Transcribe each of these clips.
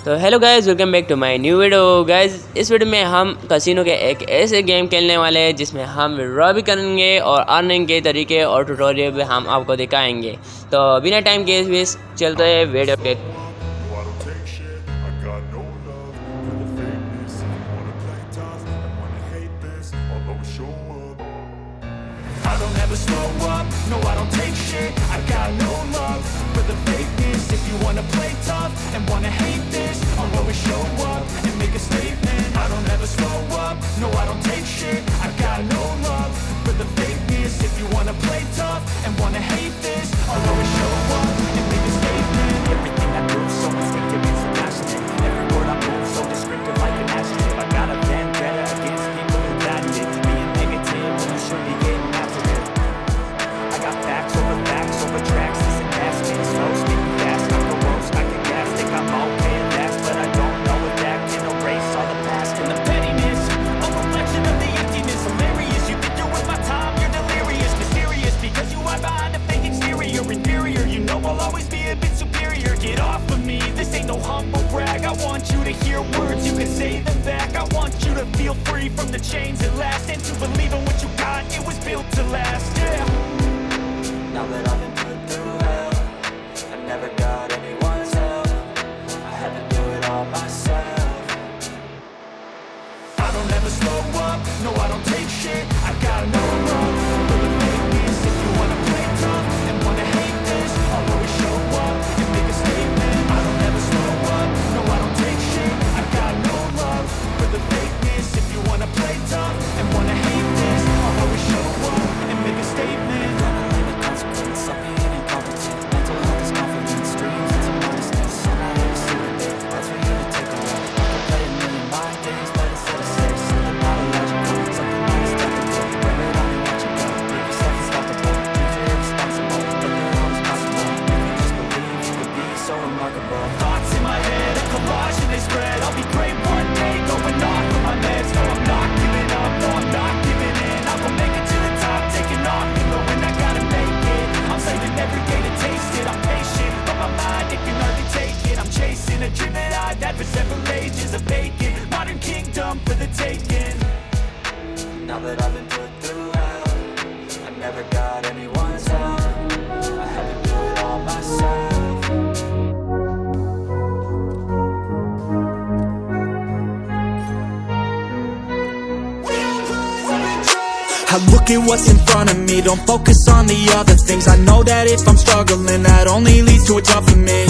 तो hello guys, welcome back to my new video. Guys, इस वीडियो में हम कसिनो के एक ऐसे गेम खेलने वाले हैं जिसमें हम रॉबी करेंगे और अर्निंग के तरीके और ट्यूटोरियल भी हम आपको दिखाएंगे। तो बिना टाइम के वेस्ट चलते हैं वीडियो पे। I don't ever slow up, no I don't take shit. I got no love for the fakeness. If you wanna play tough and wanna hate this, I'll always show up and make a statement. I don't ever slow up, no I don't take shit. I got no love for the fakeness. If you wanna play tough and wanna hate this, I'll always show up and make a statement. Everything I do so instinctive and so passionate. Every word I move so descriptive like an adjective. I got a vendetta against people who patented being negative when you should be getting after it. I got facts over tracks, this and that, spin slow, speak fast, not the roast, I can gas, think I'm okay at last, but I don't know if that can erase all the past and the pettiness, a reflection of the emptiness, hilarious, you think you're worth my time, you're delirious, mysterious, because you hide behind a fake exterior, inferior, you know I'll always be a bit superior, get off of me, this ain't no humble brag, I want you to hear words, you can say them back, I want you to feel free from the chains at last, and to believe in what you got, it was built to last, yeah. Now that I've been put through hell, I never got anyone's help, I had to do it all myself. I don't ever slow up, no I don't take shit, I got no love for the fakeness. If you wanna play tough and wanna hate this, I'll always show up and make a statement. I don't ever slow up, no I don't take shit, I got no love for the fakeness. If you wanna play tough and wanna hate this, I'll always show up and make a statement. Some being incompetent, mental health is confidence, dreams and some modestness, and I never see the bit, that's for you to take a look. I could play a million mind games, but instead of six, something not illogical, something that is technical, where it only watch you go, make yourself unstoppable, treat it irresponsible, but they're always possible, if you just believe you could be so remarkable. Thoughts in my head, a collage and they spread, I'll be great one day, going off with my meds, no I'm not giving up, no I'm not giving in, I will make it to the top, taking off, even when I gotta make it. I'm saving every day to taste it. I'm patient, but my mind, it can hardly take it. I'm chasing a dream that I've had for several ages, a vacant modern kingdom for the taking. Now that I've been put through hell, I never got anyone's help, I had to do it all myself. I look at what's in front of me, don't focus on the other things. I know that if I'm struggling, that only leads to a tougher me.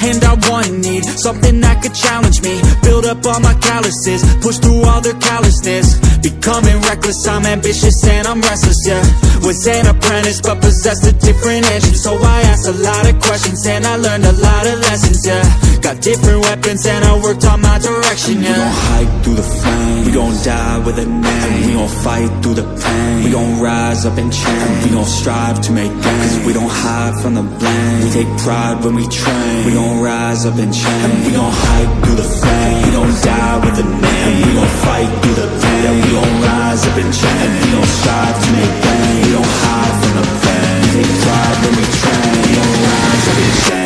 And I need something that could challenge me, build up all my calluses, push through all their callousness. Becoming reckless, I'm ambitious and I'm restless, yeah. Was an apprentice but possessed a different engine, so I asked a lot of questions and I learned a lot of lessons, yeah. Got different weapons and I worked on my direction, yeah. We gon' hike through the flame, we gon' die with a name, we gon' fight through the pain, we gon' rise up and change, we gon' strive to make gains, cause we don't hide from the blame, we take pride when we train, we gon' rise up and change, we gon' hike through the flame, we gon' die with a name, we gon' fight through the pain, we gon' rise up and change, we gon' strive to make gains, we don't hide from the pain, we take pride when we train, we gon' rise up and change.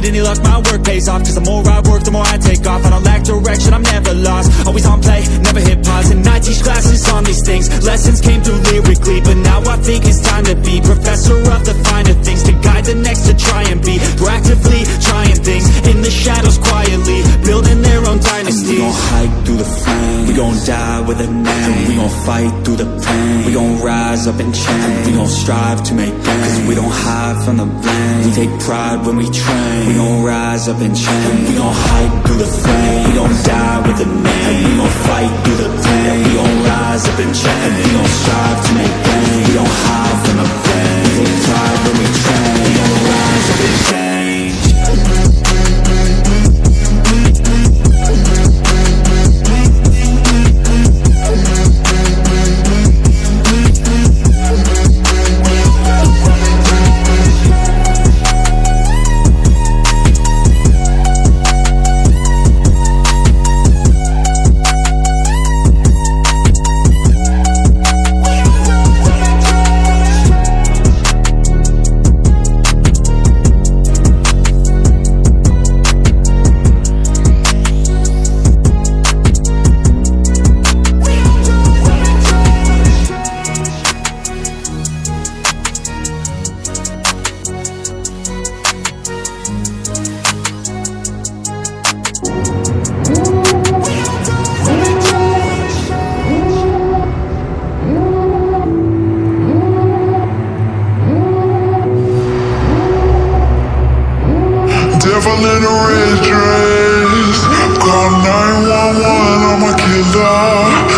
Any luck, my work pays off, cause the more I work, the more I take off. I don't lack direction, I'm never lost, always on play, never hit pause. And I teach classes on these things, lessons came through lyrically, but now I think it's time to be professor of the finer things, to guide the next to try and be proactively trying things in the shadows quietly, building their own dynasty. And we gon' hike through the flame, we gon' die with a name, we gon' fight through the pain, we gon' rise up and change, we gon' strive to make gains, cause we don't hide from the blame, we take pride when we train, we gon' rise up and change, we gon' hike through the flame, we gon' die with a name, we gon' fight through the pain, we gon' rise up and change, we gon' strive to make gains, we don't hide from the pain, we take pride when we train, we gon' rise up and change. together.